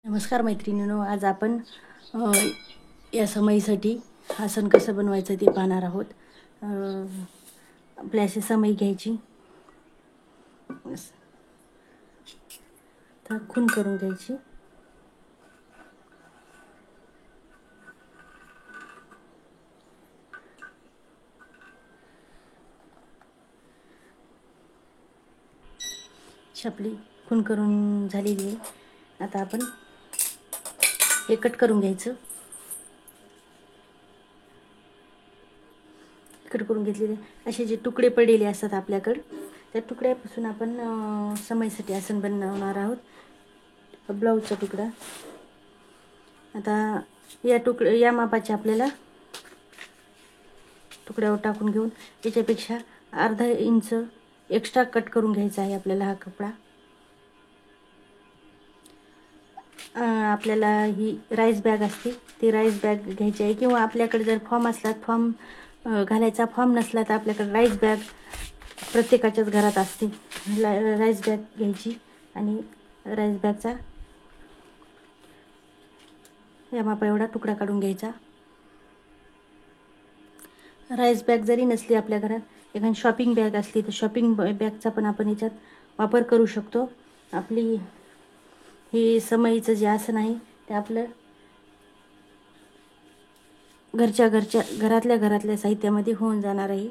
नमस्कार मैत्रिणींनो, आज आपण या समईसाठी आसन कसं बनवायचं ते पाहणार आहोत. आपल्या अशी समई घ्यायची, तर खून करून घ्यायची. आपली खून करून झालेली आहे. आता आपण हे कट करून घ्यायचं. कट करून घेतलेले असे जे तुकडे पडलेले असतात आपल्याकडं, त्या तुकड्यापासून आपण समईसाठी आसन बनवणार आहोत. ब्लाऊजचा तुकडा, आता या मापाचे आपल्याला तुकड्यावर टाकून घेऊन याच्यापेक्षा अर्धा इंच एक्स्ट्रा कट करून घ्यायचा आहे आपल्याला. हा कपडा आपल्याला ही राईस बॅग असते, ती राईस बॅग घ्यायची आहे, किंवा आपल्याकडे जर फॉर्म असला, फॉर्म घालायचा फॉर्म नसला तर आपल्याकडे राईस बॅग प्रत्येकाच्याच घरात असते. राईस बॅग घ्यायची आणि राईस बॅगचा या मापा एवढा तुकडा काढून घ्यायचा. राईस बॅग जरी नसली आपल्या घरात, एखादी शॉपिंग बॅग असली तर शॉपिंग बॅगचा पण आपण याच्यात वापर करू शकतो. आपली ही समईचं जे आसन आहे ते आपलं घरातल्या साहित्यामध्ये होऊन जाणार आहे.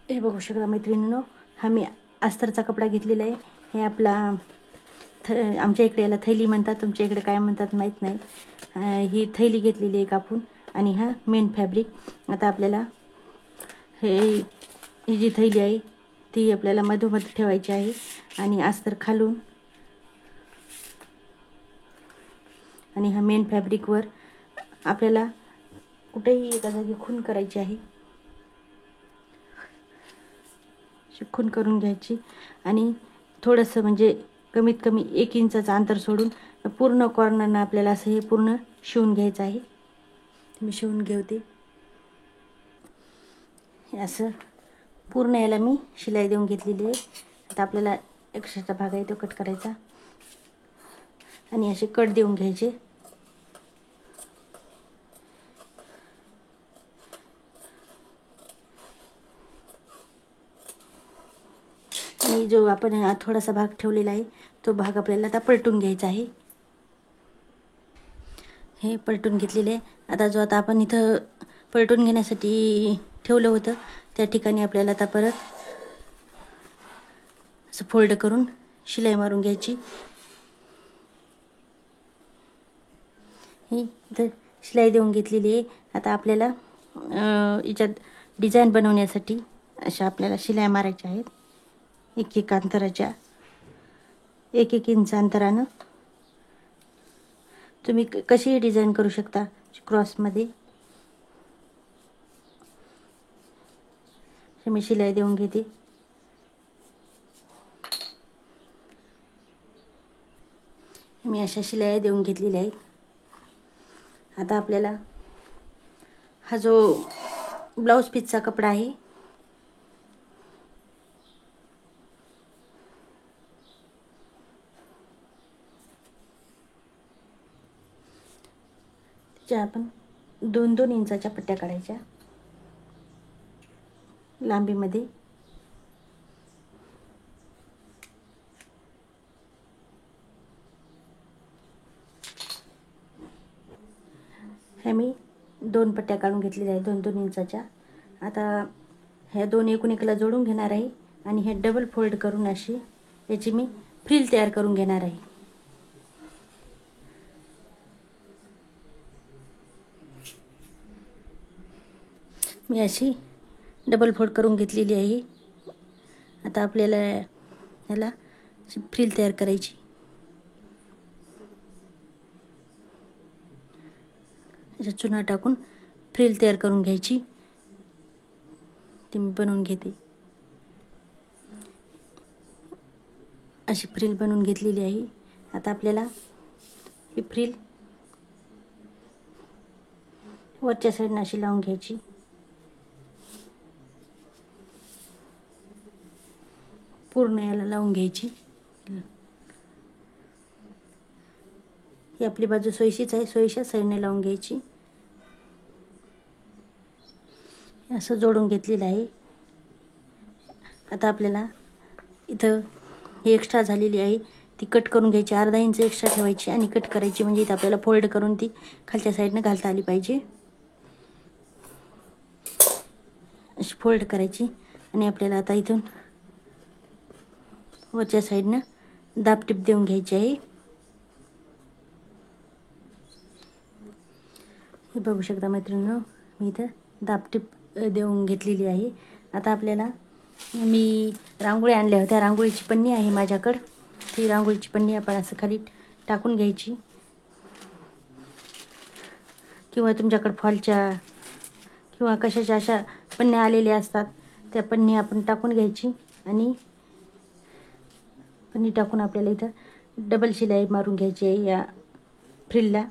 हे बघू शकता मैत्रिणींनो, हा मी अस्तरचा कपडा घेतलेला आहे. हे आपला आमच्या इकडे याला थैली म्हणतात, तुमच्या इकडे काय म्हणतात माहीत नाही. ही थैली घेतलेली आहे कापून, आणि हा मेन फॅब्रिक. आता आपल्याला ही जी थैली आहे ती आपल्याला मधोमध ठेवायची आहे, आणि अस्तर खालून आणि हा मेन फॅब्रिकवर आपल्याला कुठेही एका जागी खून करायची आहे. खून करून घ्यायची, आणि थोडंसं म्हणजे कमीत कमी 1 इंचाचं अंतर सोडून पूर्ण कॉर्नरनं आपल्याला असं हे पूर्ण शिवून घ्यायचं आहे. मी शिवून घेते. असं पूर्ण याला मी शिलाई देऊन घेतलेली आहे. आता आपल्याला एक्स्ट्राचा भाग आहे तो कट करायचा, आणि असे कट देऊन घ्यायचे. आणि जो आपण थोडासा भाग ठेवलेला आहे तो भाग आपल्याला आता पलटून घ्यायचा आहे. हे पलटून घेतलेले आहे. आता आपण इथं पलटून घेण्यासाठी ठेवलं होतं त्या ठिकाणी आपल्याला आता परत असं फोल्ड करून शिलाई मारून घ्यायची. ही इथं शिलाई देऊन घेतलेली आहे. आता आपल्याला याच्यात डिझाईन बनवण्यासाठी अशा आपल्याला शिलाई मारायच्या आहेत. एक एक इंच अंतरानं तुम्ही कशीही डिझाईन करू शकता. क्रॉसमध्ये मी शिलाई देऊन घेते. मी अशा शिलाई देऊन घेतलेल्या आहेत. आता आपल्याला हा जो ब्लाऊज पीसचा कपडा आहे त्याच्या आपण 2-2 इंचाच्या पट्ट्या काढायच्या लांबीमध्ये. ह्या मी 2 पट्ट्या काढून घेतलेल्या आहेत 2-2 इंचाच्या. आता ह्या 2 एकूण एकला जोडून घेणार आहे, आणि हे डबल फोल्ड करून अशी याची मी फ्रिल तयार करून घेणार आहे. मी अशी डबल फोल्ड करून घेतलेली आहे. आता आपल्याला ह्याला फ्रिल तयार करायची. याच्यात चुना टाकून फ्रिल तयार करून घ्यायची. ती मी बनवून घेते. अशी फ्रिल बनवून घेतलेली आहे. आता आपल्याला ही फ्रिल वरच्या साईडनं अशी लावून घ्यायची. पूर्ण याला लावून घ्यायची. ही आपली बाजू सोयीशीच आहे, सोयीच्या साईडने लावून घ्यायची. असं जोडून घेतलेलं आहे. आता आपल्याला इथं ही एक्स्ट्रा झालेली आहे ती कट करून घ्यायची. अर्धा इंच एक्स्ट्रा ठेवायची आणि कट करायची, म्हणजे इथं आपल्याला फोल्ड करून ती खालच्या साईडनं घालता आली पाहिजे. अशी फोल्ड करायची आणि आपल्याला आता इथून वरच्या साईडनं दाबटीप देऊन घ्यायची आहे. हे बघू शकता मैत्रिणींनो, मी इथं दाबटीप देऊन घेतलेली आहे. आता आपल्याला मी रांगोळी आणल्या होत्या, रांगोळीची पन्नी आहे माझ्याकडं. ती रांगोळीची पन्नी आपण असं खाली टाकून घ्यायची, किंवा तुमच्याकडं फॉलच्या किंवा कशाच्या अशा पन्न्या आलेल्या असतात, त्या पन्नी आपण टाकून घ्यायची. आणि पन्नी टाकून आपल्याला इथं डबल शिलाई मारून घ्यायची आहे. या फ्रिलला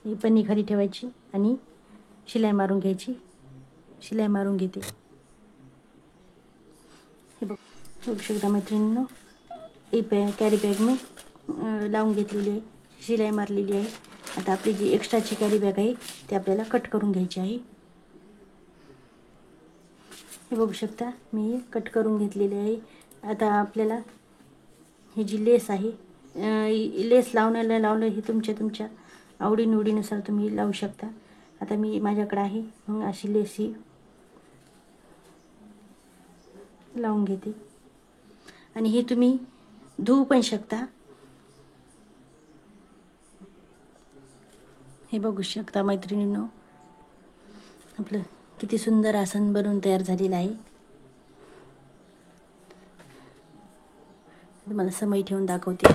ही पन्नी खाली ठेवायची आणि शिलाई मारून घ्यायची. शिलाई मारून घेते. हे बघू शकता मैत्रिणींनो, कॅरी बॅग मी लावून घेतलेली आहे, शिलाई मारलेली आहे. आता आपली जी एक्स्ट्राची कॅरी बॅग आहे ती आपल्याला कट करून घ्यायची आहे. हे बघू शकता मी कट करून घेतलेली आहे. आता आपल्याला ही जी लेस आहे, लेस लावलं हे तुमच्या आवडीनिवडीनुसार तुम्ही लावू शकता. आता मी माझ्याकडे आहे मग अशी लेस ही लावून घेते. आणि हे तुम्ही धुवू पण शकता. हे बघू शकता मैत्रिणींनो, आपलं किती सुंदर आसन बनवून तयार झालेलं आहे. तुम्हाला समय ठेवून दाखवते.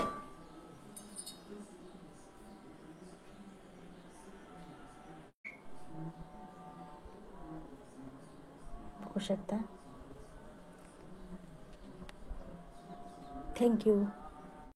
बघू शकता. थँक्यू.